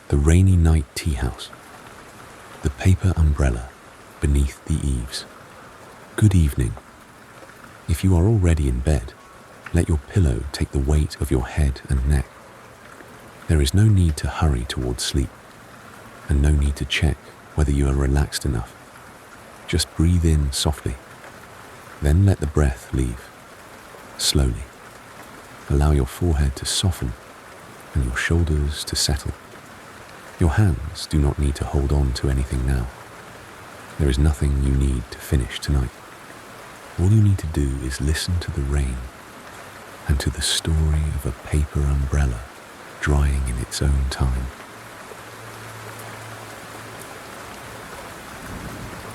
The rainy night teahouse. The paper umbrella beneath the eaves. Good evening. If you are already in bed, let your pillow take the weight of your head and neck. There is no need to hurry towards sleep, and no need to check whether you are relaxed enough. Just breathe in softly, then let the breath leave, slowly. Allow your forehead to soften and your shoulders to settle. Your hands do not need to hold on to anything now. There is nothing you need to finish tonight. All you need to do is listen to the rain and to the story of a paper umbrella drying in its own time.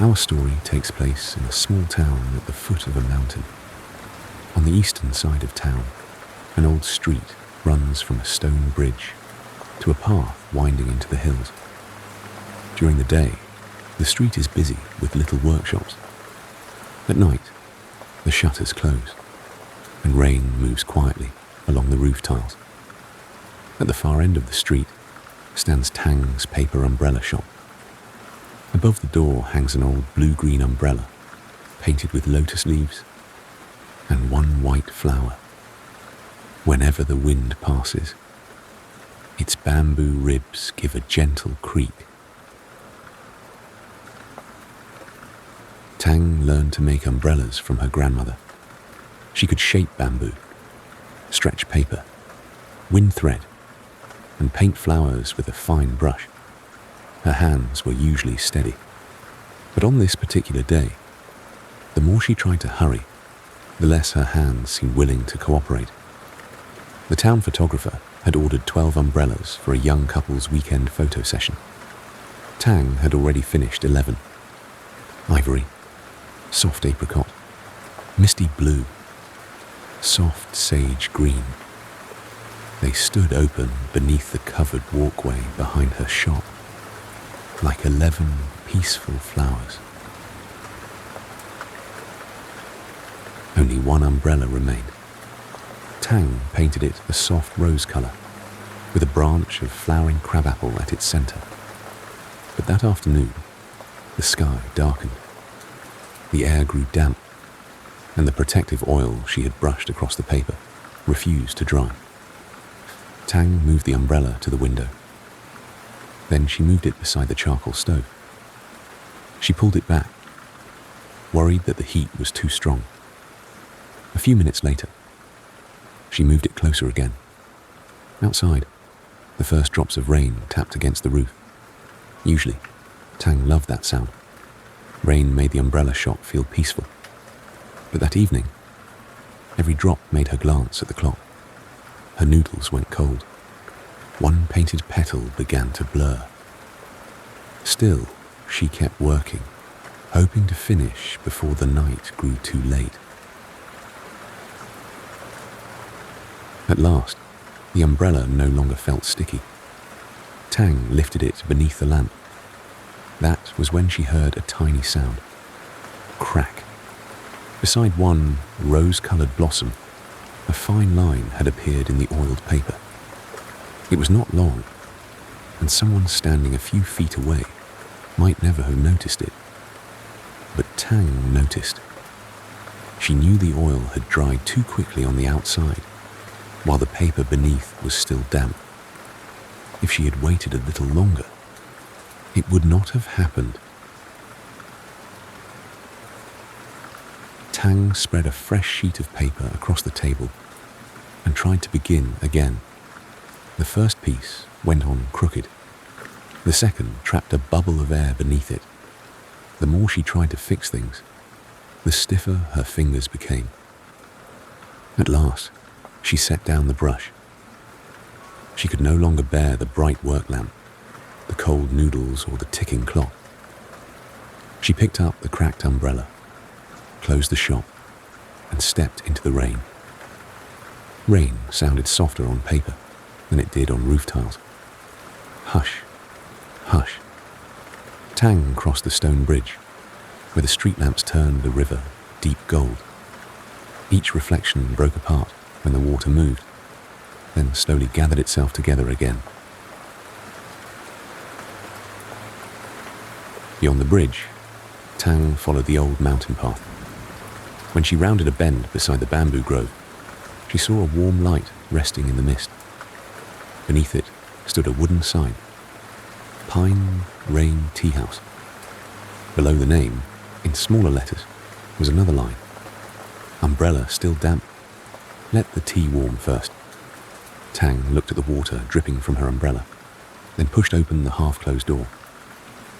Our story takes place in a small town at the foot of a mountain. On the eastern side of town, an old street runs from a stone bridge to a path winding into the hills. During the day, the street is busy with little workshops. At night, the shutters close, and rain moves quietly along the roof tiles. At the far end of the street stands Tang's paper umbrella shop. Above the door hangs an old blue-green umbrella, painted with lotus leaves and one white flower. Whenever the wind passes, its bamboo ribs give a gentle creak. Tang learned to make umbrellas from her grandmother. She could shape bamboo, stretch paper, wind thread, and paint flowers with a fine brush. Her hands were usually steady. But on this particular day, the more she tried to hurry, the less her hands seemed willing to cooperate. The town photographer had ordered 12 umbrellas for a young couple's weekend photo session. Tang had already finished 11. Ivory, soft apricot, misty blue, soft sage green. They stood open beneath the covered walkway behind her shop, like 11 peaceful flowers. Only one umbrella remained. Tang painted it a soft rose colour, with a branch of flowering crabapple at its centre. But that afternoon, the sky darkened. The air grew damp, and the protective oil she had brushed across the paper refused to dry. Tang moved the umbrella to the window. Then she moved it beside the charcoal stove. She pulled it back, worried that the heat was too strong. A few minutes later, she moved it closer again. Outside, the first drops of rain tapped against the roof. Usually, Tang loved that sound. Rain made the umbrella shop feel peaceful. But that evening, every drop made her glance at the clock. Her noodles went cold. One painted petal began to blur. Still, she kept working, hoping to finish before the night grew too late. At last, the umbrella no longer felt sticky. Tang lifted it beneath the lamp. That was when she heard a tiny sound. Crack. Beside one rose-coloured blossom, a fine line had appeared in the oiled paper. It was not long, and someone standing a few feet away might never have noticed it. But Tang noticed. She knew the oil had dried too quickly on the outside, while the paper beneath was still damp. If she had waited a little longer, it would not have happened. Tang spread a fresh sheet of paper across the table and tried to begin again. The first piece went on crooked. The second trapped a bubble of air beneath it. The more she tried to fix things, the stiffer her fingers became. At last, she set down the brush. She could no longer bear the bright work lamp, the cold noodles, or the ticking clock. She picked up the cracked umbrella, closed the shop, and stepped into the rain. Rain sounded softer on paper than it did on roof tiles. Hush, hush. Tang crossed the stone bridge, where the street lamps turned the river deep gold. Each reflection broke apart when the water moved, then slowly gathered itself together again. Beyond the bridge, Tang followed the old mountain path. When she rounded a bend beside the bamboo grove, she saw a warm light resting in the mist. Beneath it stood a wooden sign, Pine Rain Teahouse. Below the name, in smaller letters, was another line, umbrella still damp. Let the tea warm first. Tang looked at the water dripping from her umbrella, then pushed open the half-closed door.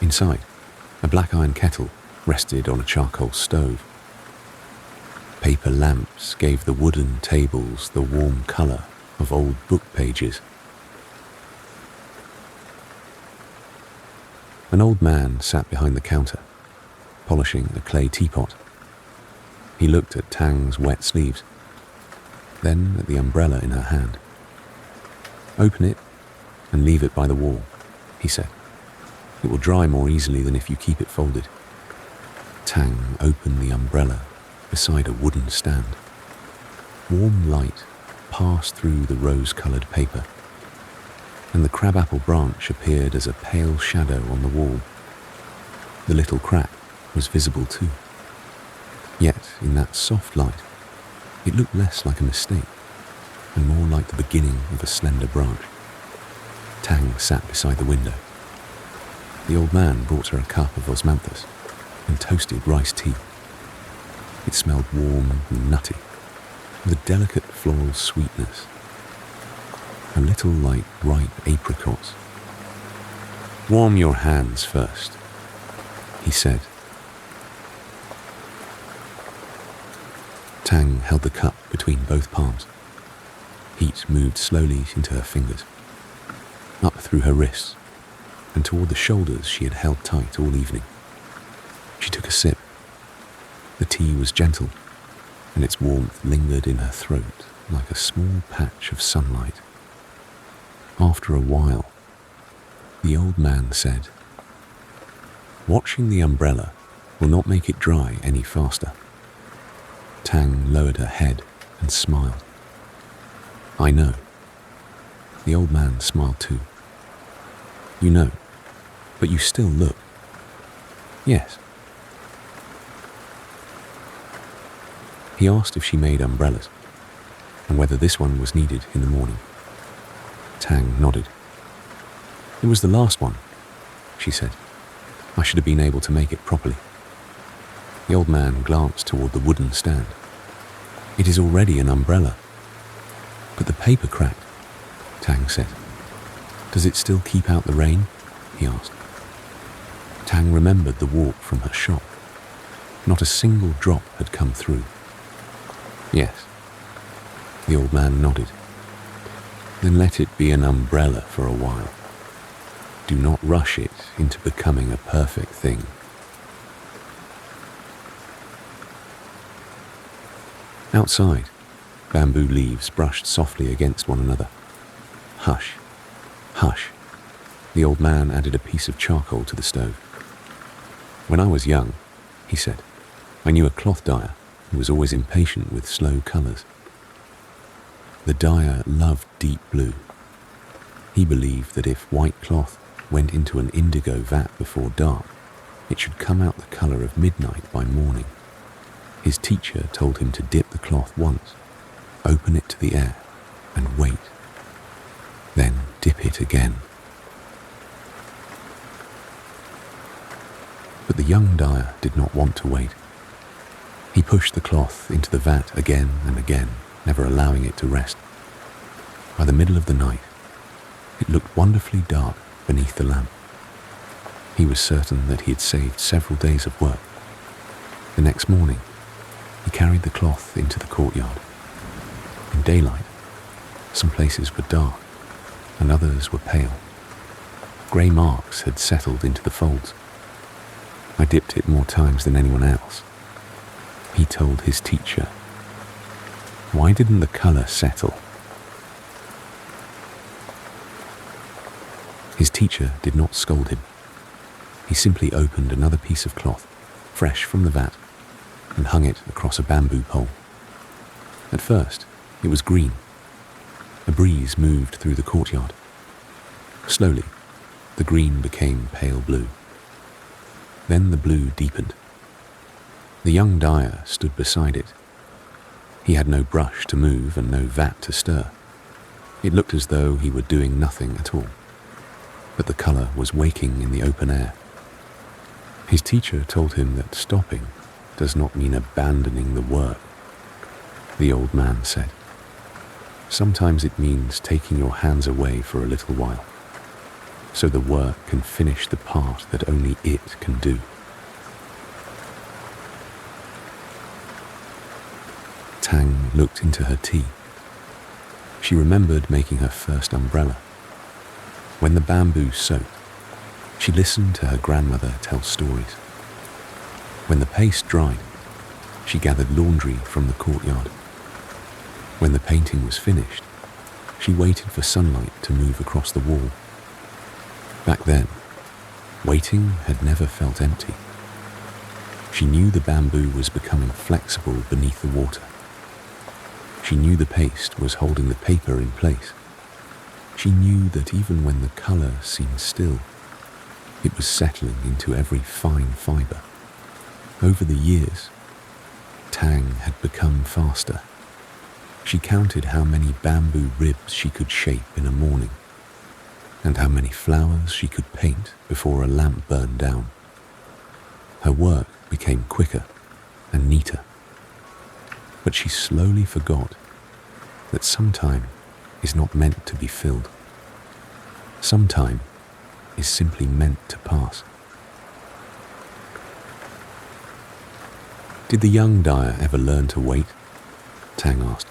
Inside, a black iron kettle rested on a charcoal stove. Paper lamps gave the wooden tables the warm colour of old book pages. An old man sat behind the counter, polishing a clay teapot. He looked at Tang's wet sleeves, then at the umbrella in her hand. Open it and leave it by the wall, he said. It will dry more easily than if you keep it folded. Tang opened the umbrella beside a wooden stand. Warm light passed through the rose-coloured paper, and the crabapple branch appeared as a pale shadow on the wall. The little crack was visible too. Yet, in that soft light, it looked less like a mistake and more like the beginning of a slender branch. Tang sat beside the window. The old man brought her a cup of osmanthus and toasted rice tea. It smelled warm and nutty, with a delicate floral sweetness, a little like ripe apricots. Warm your hands first, he said. Tang held the cup between both palms. Heat moved slowly into her fingers, up through her wrists, and toward the shoulders she had held tight all evening. She took a sip. The tea was gentle, and its warmth lingered in her throat like a small patch of sunlight. After a while, the old man said, "Watching the umbrella will not make it dry any faster." Tang lowered her head and smiled. "I know." The old man smiled too. "You know, but you still look." "Yes." He asked if she made umbrellas, and whether this one was needed in the morning. Tang nodded. "It was the last one," she said. "I should have been able to make it properly." The old man glanced toward the wooden stand. "It is already an umbrella." "But the paper cracked," Tang said. "Does it still keep out the rain?" he asked. Tang remembered the walk from her shop. Not a single drop had come through. "Yes." The old man nodded. "Then let it be an umbrella for a while. Do not rush it into becoming a perfect thing." Outside, bamboo leaves brushed softly against one another. "Hush, hush." The old man added a piece of charcoal to the stove. "When I was young," he said, "I knew a cloth dyer who was always impatient with slow colours. The dyer loved deep blue. He believed that if white cloth went into an indigo vat before dark, it should come out the colour of midnight by morning. His teacher told him to dip the cloth once, open it to the air, and wait. Then dip it again. But the young dyer did not want to wait. He pushed the cloth into the vat again and again, never allowing it to rest. By the middle of the night, it looked wonderfully dark beneath the lamp. He was certain that he had saved several days of work. The next morning, he carried the cloth into the courtyard. In daylight, some places were dark and others were pale. Grey marks had settled into the folds. "I dipped it more times than anyone else," he told his teacher. "Why didn't the colour settle?" His teacher did not scold him. He simply opened another piece of cloth, fresh from the vat, and hung it across a bamboo pole. At first, it was green. A breeze moved through the courtyard. Slowly, the green became pale blue. Then the blue deepened. The young dyer stood beside it. He had no brush to move and no vat to stir. It looked as though he were doing nothing at all, but the colour was waking in the open air. His teacher told him that stopping does not mean abandoning the work. The old man said, sometimes it means taking your hands away for a little while, so the work can finish the part that only it can do. Tang looked into her tea. She remembered making her first umbrella. When the bamboo soaked, she listened to her grandmother tell stories. When the paste dried, she gathered laundry from the courtyard. When the painting was finished, she waited for sunlight to move across the wall. Back then, waiting had never felt empty. She knew the bamboo was becoming flexible beneath the water. She knew the paste was holding the paper in place. She knew that even when the colour seemed still, it was settling into every fine fibre. Over the years, Tang had become faster. She counted how many bamboo ribs she could shape in a morning, and how many flowers she could paint before a lamp burned down. Her work became quicker and neater. But she slowly forgot that some time is not meant to be filled. Some time is simply meant to pass. Did the young dyer ever learn to wait? Tang asked.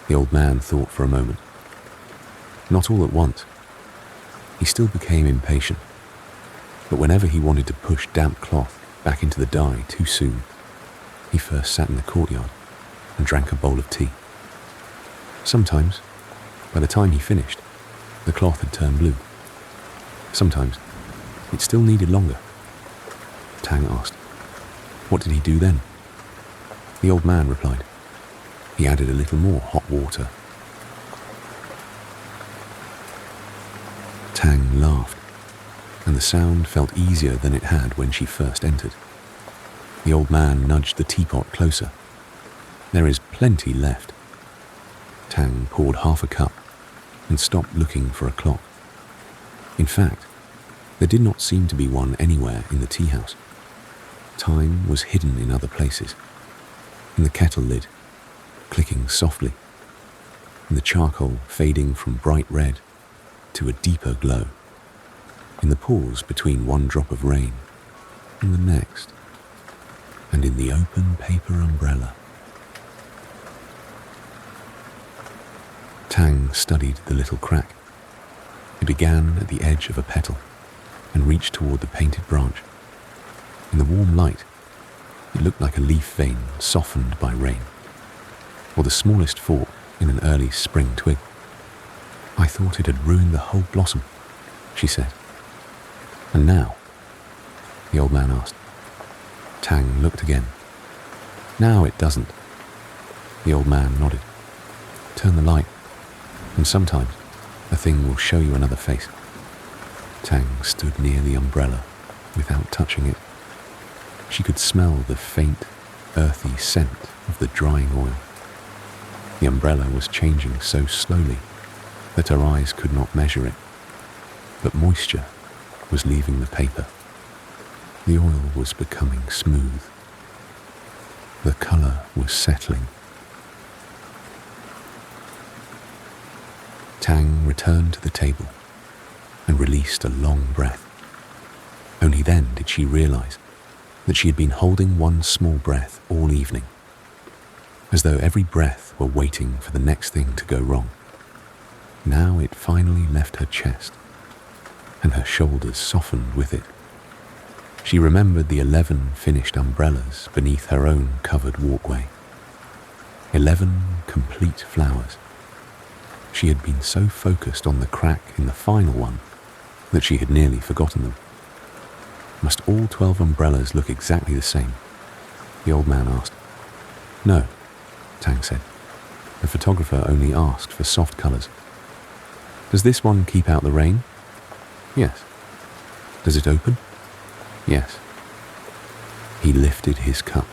The old man thought for a moment. Not all at once. He still became impatient, but whenever he wanted to push damp cloth back into the dye too soon, he first sat in the courtyard and drank a bowl of tea. Sometimes, by the time he finished, the cloth had turned blue. Sometimes, it still needed longer. Tang asked, what did he do then? The old man replied, he added a little more hot water. Tang laughed, and the sound felt easier than it had when she first entered. The old man nudged the teapot closer. There is plenty left. Tang poured half a cup and stopped looking for a clock. In fact, there did not seem to be one anywhere in the teahouse. Time was hidden in other places. In the kettle lid, clicking softly, in the charcoal fading from bright red to a deeper glow, in the pause between one drop of rain and the next, and in the open paper umbrella. Tang studied the little crack. It began at the edge of a petal and reached toward the painted branch. In the warm light, it looked like a leaf vein softened by rain, or the smallest fork in an early spring twig. I thought it had ruined the whole blossom, she said. And now? The old man asked. Tang looked again. Now it doesn't. The old man nodded. Turn the light, and sometimes a thing will show you another face. Tang stood near the umbrella without touching it. She could smell the faint, earthy scent of the drying oil. The umbrella was changing so slowly that her eyes could not measure it, but moisture was leaving the paper. The oil was becoming smooth. The colour was settling. Tang returned to the table and released a long breath. Only then did she realize that she had been holding one small breath all evening, as though every breath were waiting for the next thing to go wrong. Now it finally left her chest, and her shoulders softened with it. She remembered the 11 finished umbrellas beneath her own covered walkway. 11 complete flowers. She had been so focused on the crack in the final one that she had nearly forgotten them. Must all 12 umbrellas look exactly the same? The old man asked. No, Tang said. The photographer only asked for soft colours. Does this one keep out the rain? Yes. Does it open? Yes. He lifted his cup.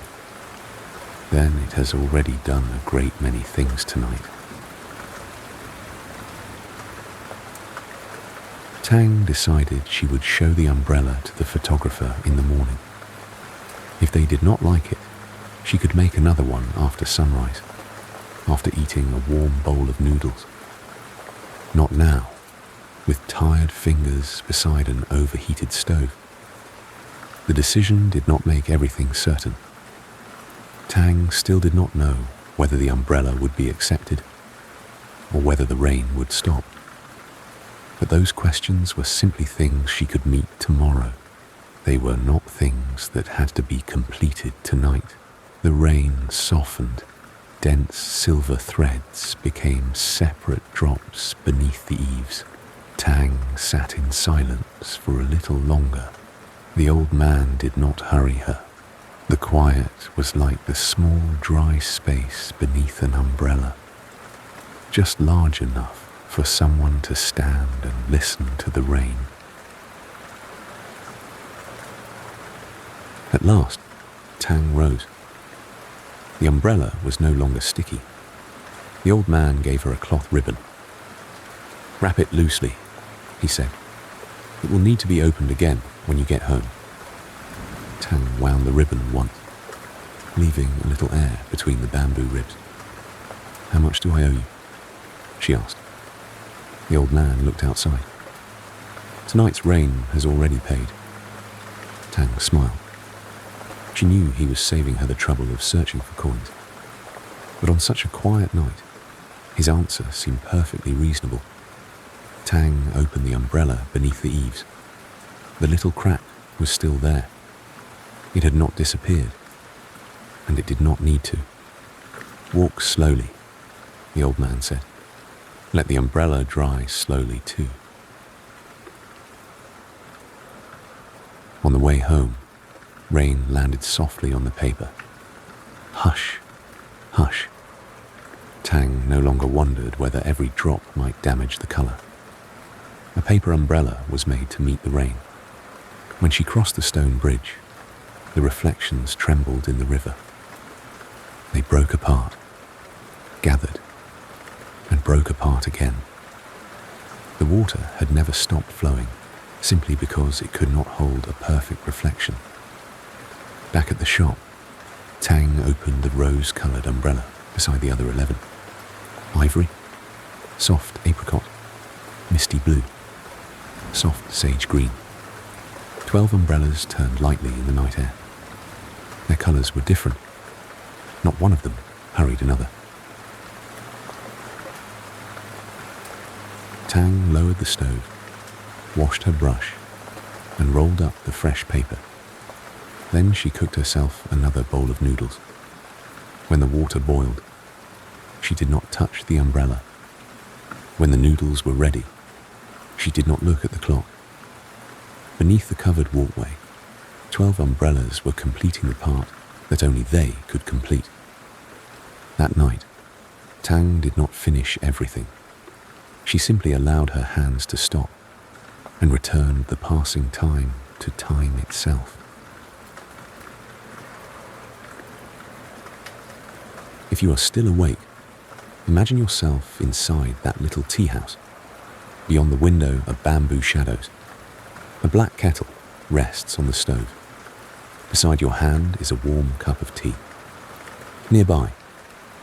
Then it has already done a great many things tonight. Tang decided she would show the umbrella to the photographer in the morning. If they did not like it, she could make another one after sunrise, after eating a warm bowl of noodles. Not now, with tired fingers beside an overheated stove. The decision did not make everything certain. Tang still did not know whether the umbrella would be accepted or whether the rain would stop. But those questions were simply things she could meet tomorrow. They were not things that had to be completed tonight. The rain softened. Dense silver threads became separate drops beneath the eaves. Tang sat in silence for a little longer. The old man did not hurry her. The quiet was like the small dry space beneath an umbrella, just large enough for someone to stand and listen to the rain. At last, Tang rose. The umbrella was no longer sticky. The old man gave her a cloth ribbon. "Wrap it loosely," he said. "It will need to be opened again when you get home." Tang wound the ribbon once, leaving a little air between the bamboo ribs. "How much do I owe you?" she asked. The old man looked outside. "Tonight's rain has already paid." Tang smiled. She knew he was saving her the trouble of searching for coins. But on such a quiet night, his answer seemed perfectly reasonable. Tang opened the umbrella beneath the eaves. The little crack was still there. It had not disappeared, and it did not need to. "Walk slowly," the old man said. "Let the umbrella dry slowly too." On the way home, rain landed softly on the paper. Hush, hush. Tang no longer wondered whether every drop might damage the colour. A paper umbrella was made to meet the rain. When she crossed the stone bridge, the reflections trembled in the river. They broke apart, gathered, and broke apart again. The water had never stopped flowing, simply because it could not hold a perfect reflection. Back at the shop, Tang opened the rose-coloured umbrella beside the other 11. Ivory, soft apricot, misty blue, soft sage green. 12 umbrellas turned lightly in the night air. Their colours were different. Not one of them hurried another. Tang lowered the stove, washed her brush, and rolled up the fresh paper. Then she cooked herself another bowl of noodles. When the water boiled, she did not touch the umbrella. When the noodles were ready, she did not look at the clock. Beneath the covered walkway, 12 umbrellas were completing the part that only they could complete. That night, Tang did not finish everything. She simply allowed her hands to stop and returned the passing time to time itself. If you are still awake, imagine yourself inside that little tea house. Beyond the window are bamboo shadows. A black kettle rests on the stove. Beside your hand is a warm cup of tea. Nearby,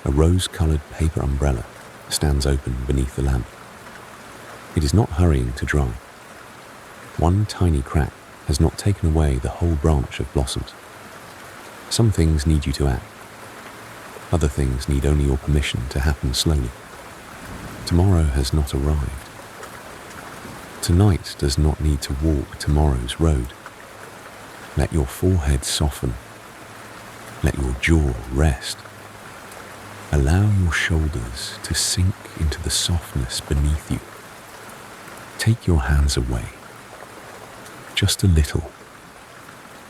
a rose-coloured paper umbrella stands open beneath the lamp. It is not hurrying to dry. One tiny crack has not taken away the whole branch of blossoms. Some things need you to act. Other things need only your permission to happen slowly. Tomorrow has not arrived. Tonight does not need to walk tomorrow's road. Let your forehead soften. Let your jaw rest. Allow your shoulders to sink into the softness beneath you. Take your hands away, just a little,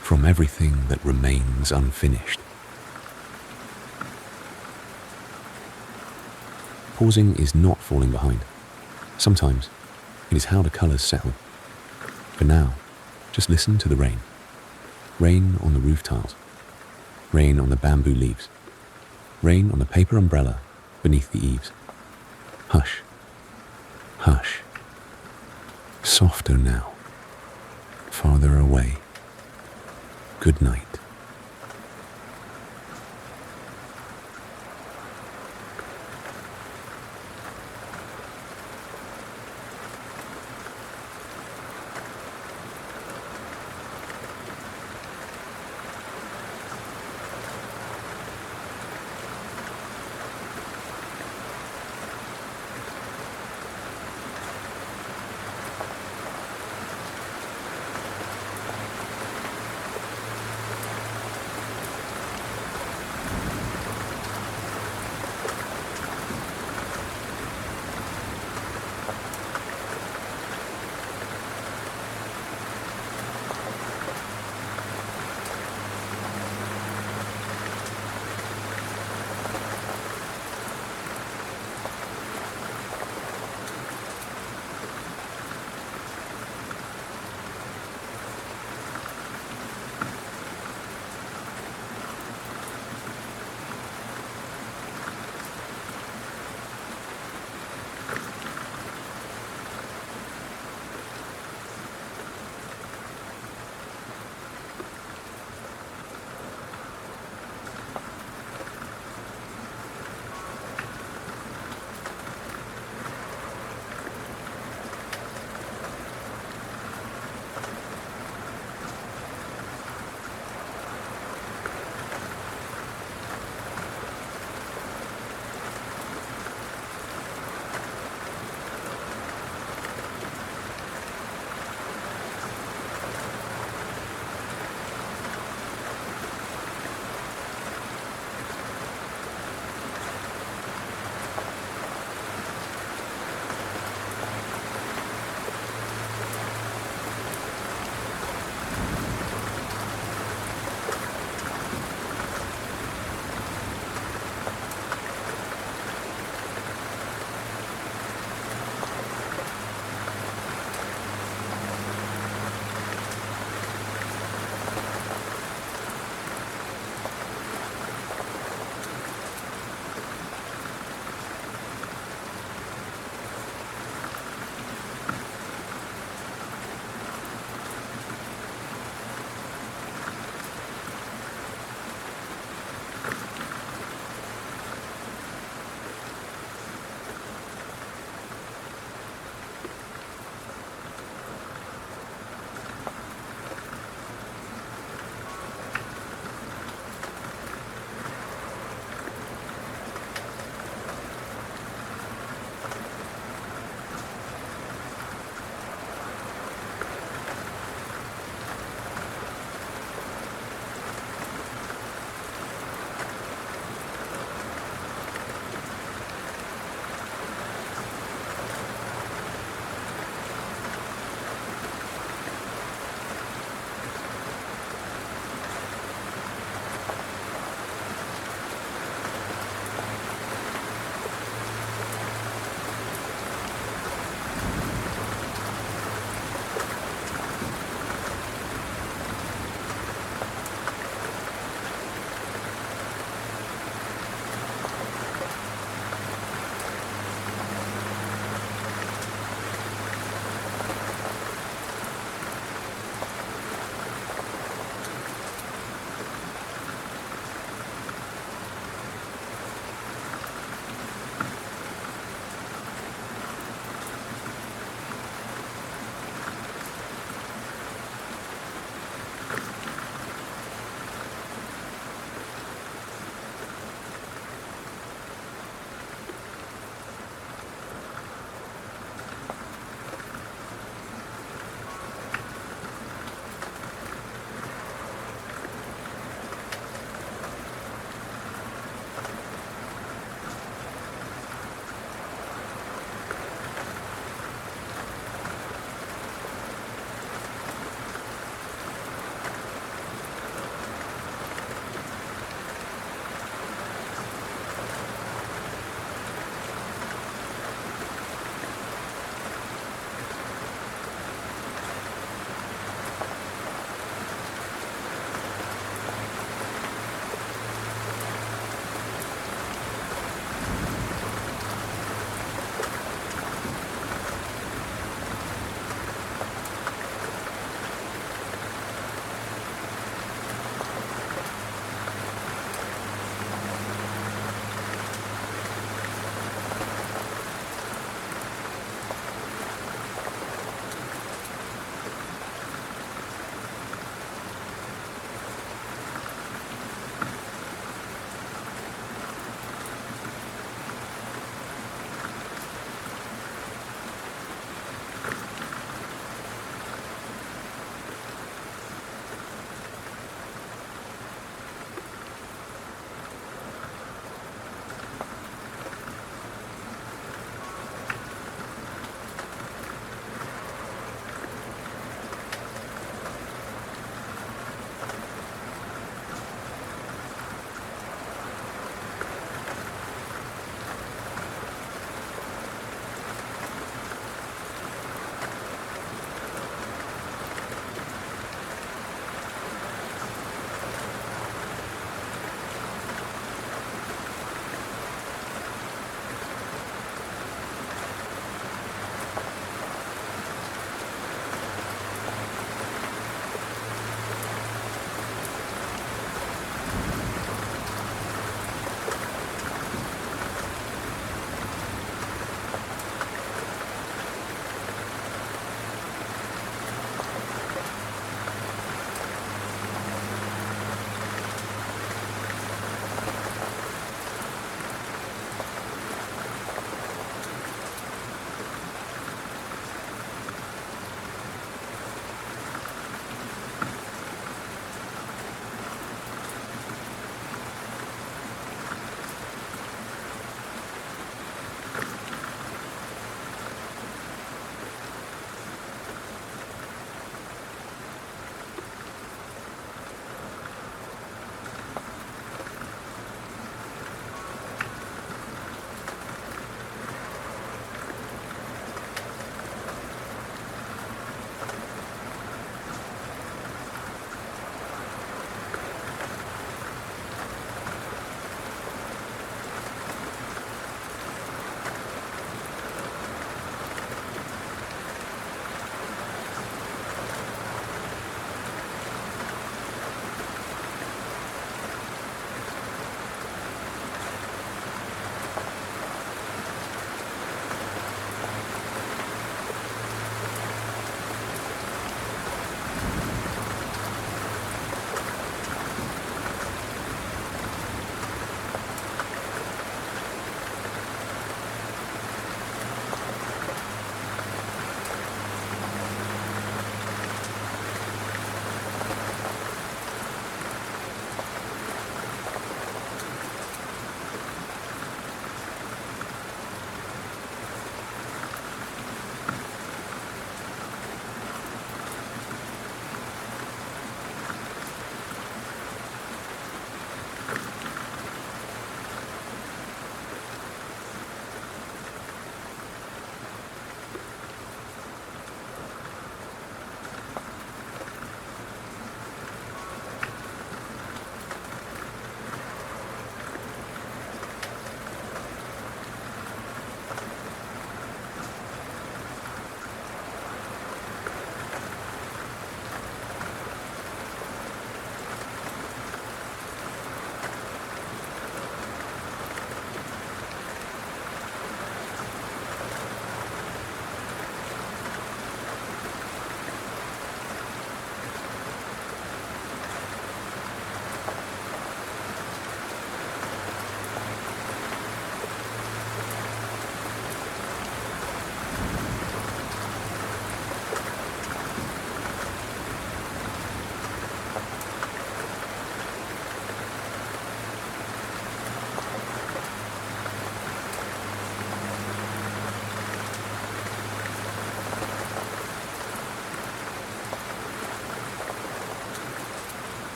from everything that remains unfinished. Pausing is not falling behind. Sometimes it is how the colours settle. For now, just listen to the rain. Rain on the roof tiles. Rain on the bamboo leaves. Rain on the paper umbrella beneath the eaves. Hush. Hush. Softer now. Farther away. Good night.